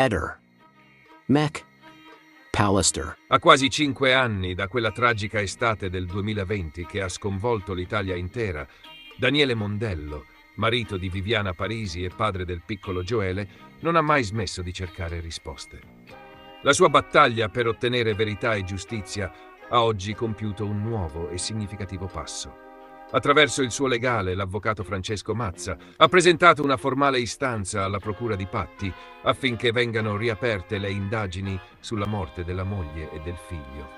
Eder, Mac Pallister. A quasi 5 anni da quella tragica estate del 2020 che ha sconvolto l'Italia intera, Daniele Mondello, marito di Viviana Parisi e padre del piccolo Gioele, non ha mai smesso di cercare risposte. La sua battaglia per ottenere verità e giustizia ha oggi compiuto un nuovo e significativo passo. Attraverso il suo legale, l'avvocato Francesco Mazza, ha presentato una formale istanza alla Procura di Patti affinché vengano riaperte le indagini sulla morte della moglie e del figlio.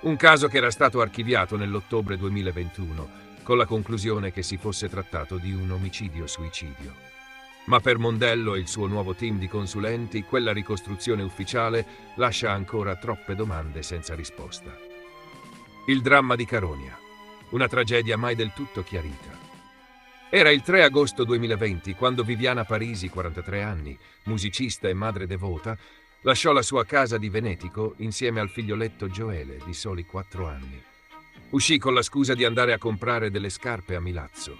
Un caso che era stato archiviato nell'ottobre 2021, con la conclusione che si fosse trattato di un omicidio-suicidio. Ma per Mondello e il suo nuovo team di consulenti, quella ricostruzione ufficiale lascia ancora troppe domande senza risposta. Il dramma di Caronia. Una tragedia mai del tutto chiarita. Era il 3 agosto 2020 quando Viviana Parisi, 43 anni, musicista e madre devota, lasciò la sua casa di Venetico insieme al figlioletto Gioele, di soli 4 anni. Uscì con la scusa di andare a comprare delle scarpe a Milazzo.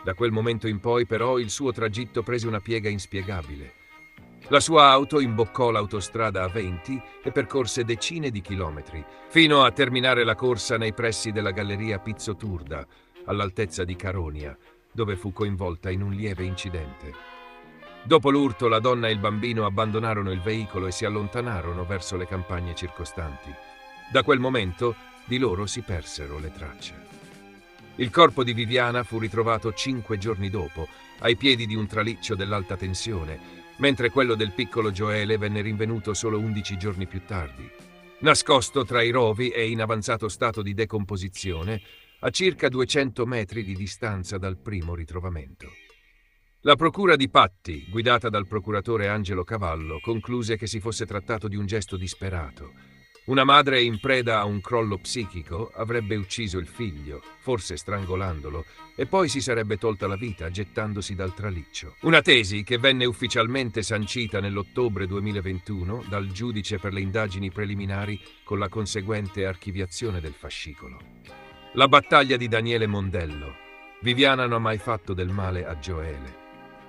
Da quel momento in poi, però, il suo tragitto prese una piega inspiegabile. La sua auto imboccò l'autostrada A20 e percorse decine di chilometri, fino a terminare la corsa nei pressi della galleria Pizzo Turda, all'altezza di Caronia, dove fu coinvolta in un lieve incidente. Dopo l'urto, la donna e il bambino abbandonarono il veicolo e si allontanarono verso le campagne circostanti. Da quel momento, di loro si persero le tracce. Il corpo di Viviana fu ritrovato 5 giorni dopo, ai piedi di un traliccio dell'alta tensione, mentre quello del piccolo Gioele venne rinvenuto solo 11 giorni più tardi, nascosto tra i rovi e in avanzato stato di decomposizione, a circa 200 metri di distanza dal primo ritrovamento. La procura di Patti, guidata dal procuratore Angelo Cavallo, concluse che si fosse trattato di un gesto disperato. Una madre in preda a un crollo psichico avrebbe ucciso il figlio, forse strangolandolo, e poi si sarebbe tolta la vita gettandosi dal traliccio. Una tesi che venne ufficialmente sancita nell'ottobre 2021 dal giudice per le indagini preliminari con la conseguente archiviazione del fascicolo. La battaglia di Daniele Mondello. Viviana non ha mai fatto del male a Gioele.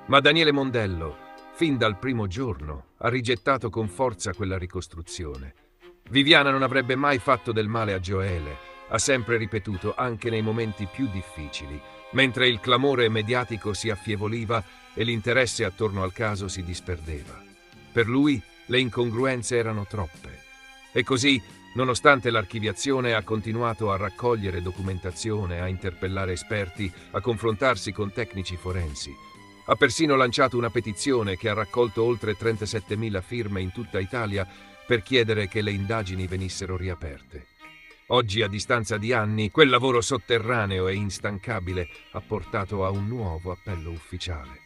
Ma Daniele Mondello, fin dal primo giorno, ha rigettato con forza quella ricostruzione. Viviana non avrebbe mai fatto del male a Gioele, ha sempre ripetuto anche nei momenti più difficili, mentre il clamore mediatico si affievoliva e l'interesse attorno al caso si disperdeva. Per lui le incongruenze erano troppe. E così, nonostante l'archiviazione, ha continuato a raccogliere documentazione, a interpellare esperti, a confrontarsi con tecnici forensi. Ha persino lanciato una petizione che ha raccolto oltre 37.000 firme in tutta Italia per chiedere che le indagini venissero riaperte. Oggi, a distanza di anni, quel lavoro sotterraneo e instancabile ha portato a un nuovo appello ufficiale.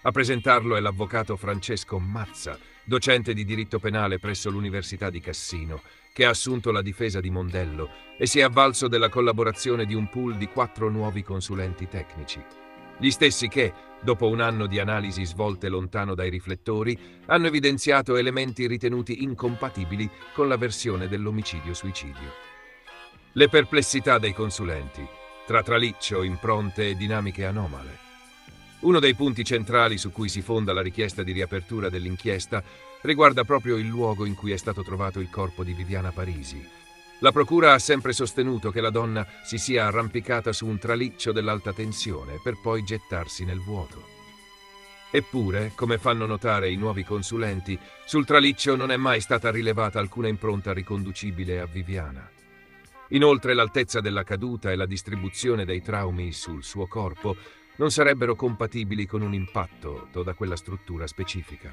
A presentarlo è l'avvocato Francesco Mazza, docente di diritto penale presso l'Università di Cassino, che ha assunto la difesa di Mondello e si è avvalso della collaborazione di un pool di 4 nuovi consulenti tecnici. Gli stessi che, dopo un anno di analisi svolte lontano dai riflettori, hanno evidenziato elementi ritenuti incompatibili con la versione dell'omicidio-suicidio. Le perplessità dei consulenti, tra traliccio, impronte e dinamiche anomale. Uno dei punti centrali su cui si fonda la richiesta di riapertura dell'inchiesta riguarda proprio il luogo in cui è stato trovato il corpo di Viviana Parisi. La procura ha sempre sostenuto che la donna si sia arrampicata su un traliccio dell'alta tensione per poi gettarsi nel vuoto. Eppure, come fanno notare i nuovi consulenti, sul traliccio non è mai stata rilevata alcuna impronta riconducibile a Viviana. Inoltre, l'altezza della caduta e la distribuzione dei traumi sul suo corpo non sarebbero compatibili con un impatto da quella struttura specifica.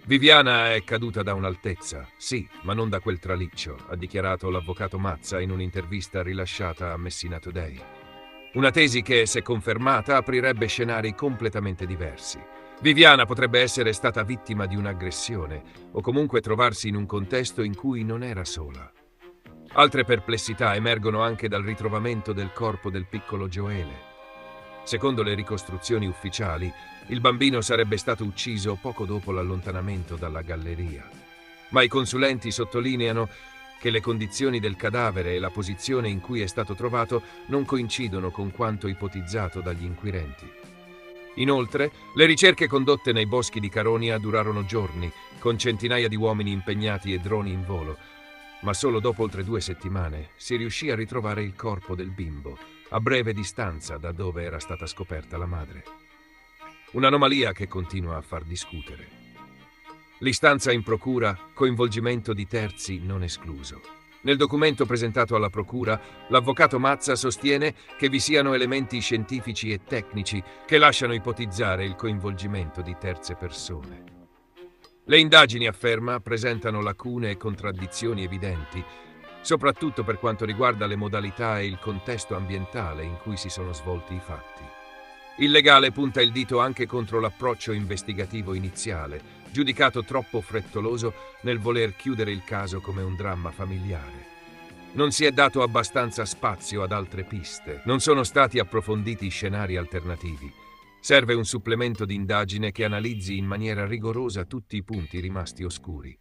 Viviana è caduta da un'altezza, sì, ma non da quel traliccio, ha dichiarato l'avvocato Mazza in un'intervista rilasciata a Messina Today. Una tesi che, se confermata, aprirebbe scenari completamente diversi. Viviana potrebbe essere stata vittima di un'aggressione o comunque trovarsi in un contesto in cui non era sola. Altre perplessità emergono anche dal ritrovamento del corpo del piccolo Gioele. Secondo le ricostruzioni ufficiali, il bambino sarebbe stato ucciso poco dopo l'allontanamento dalla galleria. Ma i consulenti sottolineano che le condizioni del cadavere e la posizione in cui è stato trovato non coincidono con quanto ipotizzato dagli inquirenti. Inoltre, le ricerche condotte nei boschi di Caronia durarono giorni, con centinaia di uomini impegnati e droni in volo, ma solo dopo oltre 2 settimane si riuscì a ritrovare il corpo del bimbo, a breve distanza da dove era stata scoperta la madre. Un'anomalia che continua a far discutere. L'istanza in procura, coinvolgimento di terzi non escluso. Nel documento presentato alla procura, l'avvocato Mazza sostiene che vi siano elementi scientifici e tecnici che lasciano ipotizzare il coinvolgimento di terze persone. Le indagini, afferma, presentano lacune e contraddizioni evidenti, soprattutto per quanto riguarda le modalità e il contesto ambientale in cui si sono svolti i fatti. Il legale punta il dito anche contro l'approccio investigativo iniziale, giudicato troppo frettoloso nel voler chiudere il caso come un dramma familiare. Non si è dato abbastanza spazio ad altre piste, non sono stati approfonditi scenari alternativi. Serve un supplemento di indagine che analizzi in maniera rigorosa tutti i punti rimasti oscuri.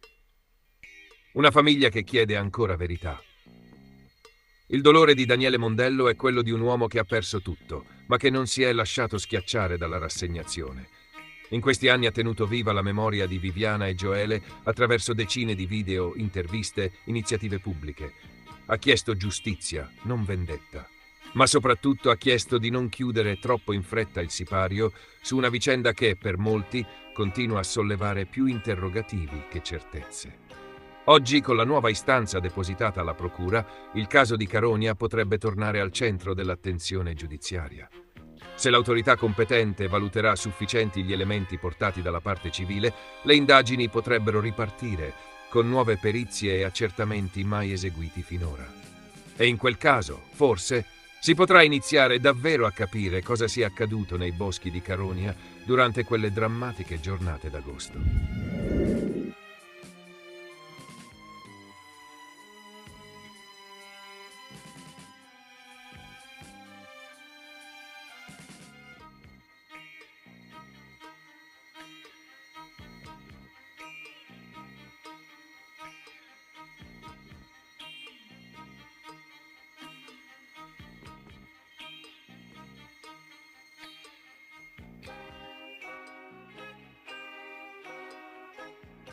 Una famiglia che chiede ancora verità. Il dolore di Daniele Mondello è quello di un uomo che ha perso tutto, ma che non si è lasciato schiacciare dalla rassegnazione. In questi anni ha tenuto viva la memoria di Viviana e Gioele attraverso decine di video, interviste, iniziative pubbliche. Ha chiesto giustizia, non vendetta. Ma soprattutto ha chiesto di non chiudere troppo in fretta il sipario su una vicenda che, per molti, continua a sollevare più interrogativi che certezze. Oggi, con la nuova istanza depositata alla procura, il caso di Caronia potrebbe tornare al centro dell'attenzione giudiziaria. Se l'autorità competente valuterà sufficienti gli elementi portati dalla parte civile, le indagini potrebbero ripartire, con nuove perizie e accertamenti mai eseguiti finora. E in quel caso, forse, si potrà iniziare davvero a capire cosa sia accaduto nei boschi di Caronia durante quelle drammatiche giornate d'agosto.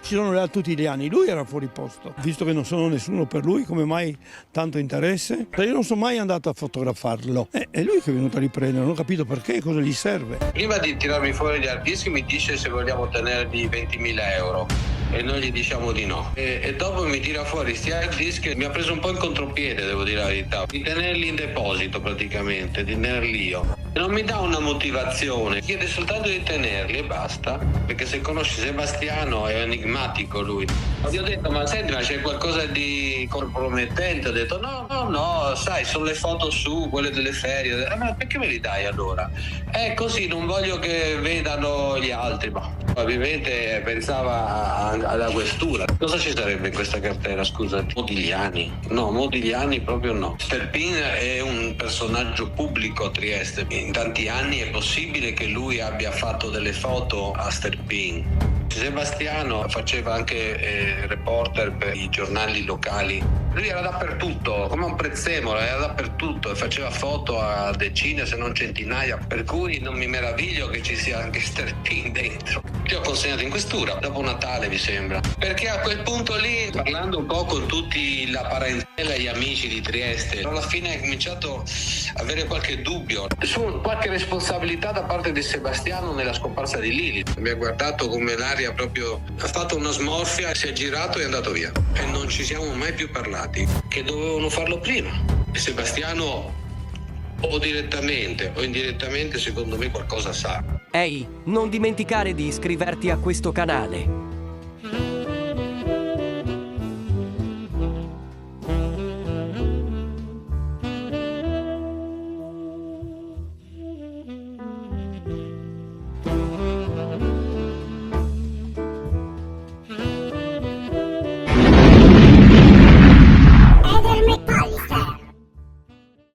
Ci sono reali tutti gli anni, lui era fuori posto, visto che non sono nessuno per lui, come mai tanto interesse? Io non sono mai andato a fotografarlo, è lui che è venuto a riprendere, non ho capito perché, cosa gli serve. Prima di tirarmi fuori gli hard disk mi dice se vogliamo tenergli 20.000 euro e noi gli diciamo di no. E dopo mi tira fuori sti hard disk, mi ha preso un po' in contropiede, devo dire la verità, di tenerli in deposito praticamente, di tenerli io. Non mi dà una motivazione, chiede soltanto di tenerli e basta, perché se conosci Sebastiano è enigmatico lui. Gli ho detto, ma senti, ma c'è qualcosa di compromettente? Ho detto, no, sai, sono le foto su, quelle delle ferie. Ma perché me li dai allora? Così, non voglio che vedano gli altri. Ma probabilmente pensava alla questura. Cosa ci sarebbe in questa cartera, scusati? Modigliani? No, Modigliani proprio no. Sterpin è un personaggio pubblico a Trieste. In tanti anni è possibile che lui abbia fatto delle foto a Sterpin. Sebastiano faceva anche reporter per i giornali locali. Lui era dappertutto, come un prezzemolo, era dappertutto e faceva foto a decine se non centinaia, per cui non mi meraviglio che ci sia anche Sterpin dentro. Ti ho consegnato in questura, dopo Natale mi sembra, perché a quel punto lì, parlando un po' con tutti la parentela e gli amici di Trieste, alla fine ho cominciato a avere qualche dubbio su qualche responsabilità da parte di Sebastiano nella scomparsa di Lili. Mi ha guardato come l'aria proprio, ha fatto una smorfia, si è girato e è andato via e non ci siamo mai più parlati, che dovevano farlo prima. E Sebastiano o direttamente o indirettamente secondo me qualcosa sa. Ehi, non dimenticare di iscriverti a questo canale.